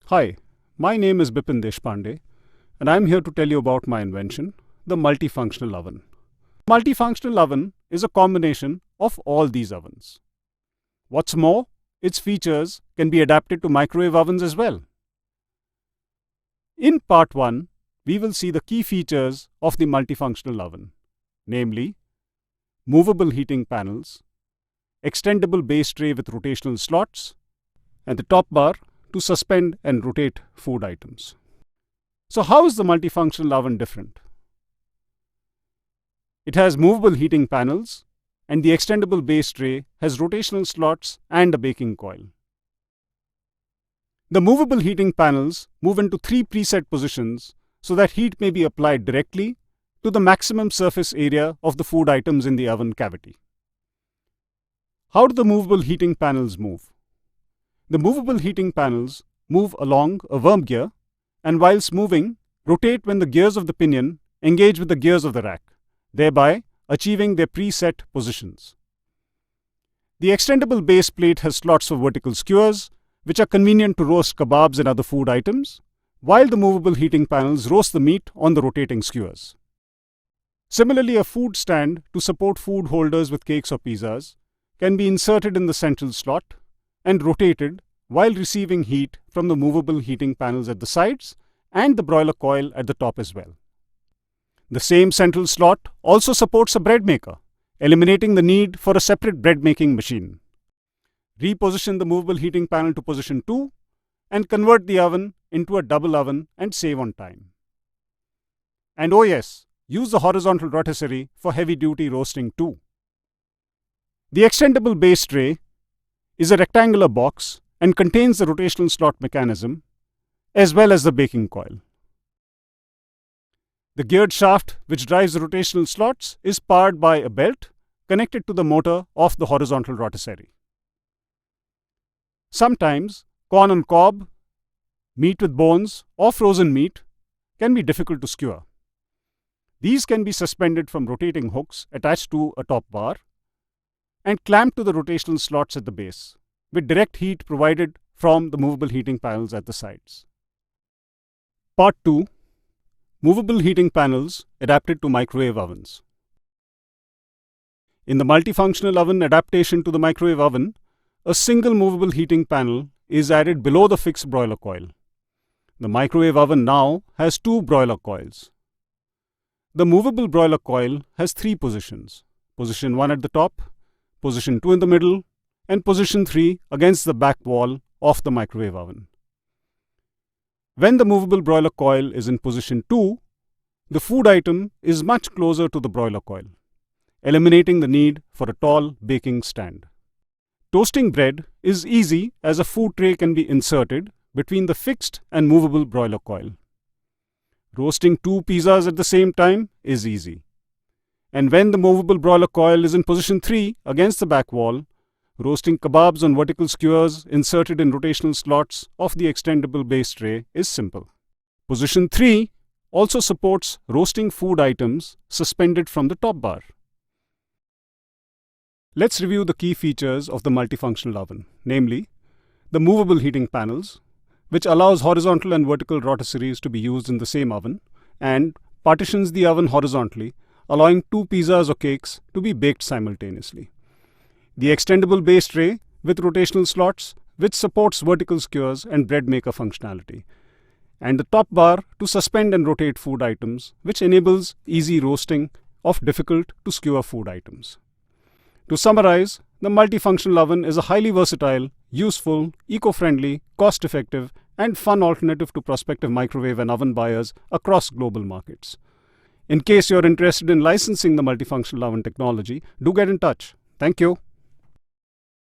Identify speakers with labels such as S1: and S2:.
S1: Hi, my name is Bipin Deshpande, and I'm here to tell you about my invention, the multifunctional oven. Multifunctional oven is a combination of all these ovens. What's more, its features can be adapted to microwave ovens as well. In part 1, we will see the key features of the multifunctional oven, namely movable heating panels, extendable base tray with rotational slots, and the top bar to suspend and rotate food items. So how is the multifunctional oven different? It has movable heating panels, and the extendable base tray has rotational slots and a baking coil. The movable heating panels move into 3 preset positions so that heat may be applied directly to the maximum surface area of the food items in the oven cavity. How do the movable heating panels move? The movable heating panels move along a worm gear and whilst moving, rotate when the gears of the pinion engage with the gears of the rack, thereby achieving their preset positions. The extendable base plate has slots for vertical skewers, which are convenient to roast kebabs and other food items, while the movable heating panels roast the meat on the rotating skewers. Similarly, a food stand to support food holders with cakes or pizzas can be inserted in the central slot and rotated while receiving heat from the movable heating panels at the sides and the broiler coil at the top as well. The same central slot also supports a bread maker, eliminating the need for a separate bread making machine. Reposition the movable heating panel to position 2 and convert the oven into a double oven and save on time. And oh yes, use the horizontal rotisserie for heavy duty roasting too. The extendable base tray is a rectangular box and contains the rotational slot mechanism as well as the baking coil. The geared shaft which drives the rotational slots is powered by a belt connected to the motor of the horizontal rotisserie. Sometimes corn on cob, meat with bones or frozen meat can be difficult to skewer. These can be suspended from rotating hooks attached to a top bar and clamped to the rotational slots at the base, with direct heat provided from the movable heating panels at the sides. Part 2. Movable heating panels adapted to microwave ovens. In the multifunctional oven adaptation to the microwave oven, a single movable heating panel is added below the fixed broiler coil. The microwave oven now has 2 broiler coils. The movable broiler coil has 3 positions: position 1 at the top, position 2 in the middle, and position 3 against the back wall of the microwave oven. When the movable broiler coil is in position 2, the food item is much closer to the broiler coil, eliminating the need for a tall baking stand. Toasting bread is easy as a food tray can be inserted between the fixed and movable broiler coil. Roasting 2 pizzas at the same time is easy. And when the movable broiler coil is in position 3 against the back wall, roasting kebabs on vertical skewers inserted in rotational slots of the extendable base tray is simple. Position 3 also supports roasting food items suspended from the top bar. Let's review the key features of the multifunctional oven, namely the movable heating panels, which allows horizontal and vertical rotisseries to be used in the same oven and partitions the oven horizontally, allowing 2 pizzas or cakes to be baked simultaneously. The extendable base tray with rotational slots, which supports vertical skewers and bread maker functionality. And the top bar to suspend and rotate food items, which enables easy roasting of difficult to skewer food items. To summarize, the multifunctional oven is a highly versatile, useful, eco-friendly, cost-effective, and fun alternative to prospective microwave and oven buyers across global markets. In case you're interested in licensing the multifunctional oven technology, do get in touch. Thank you.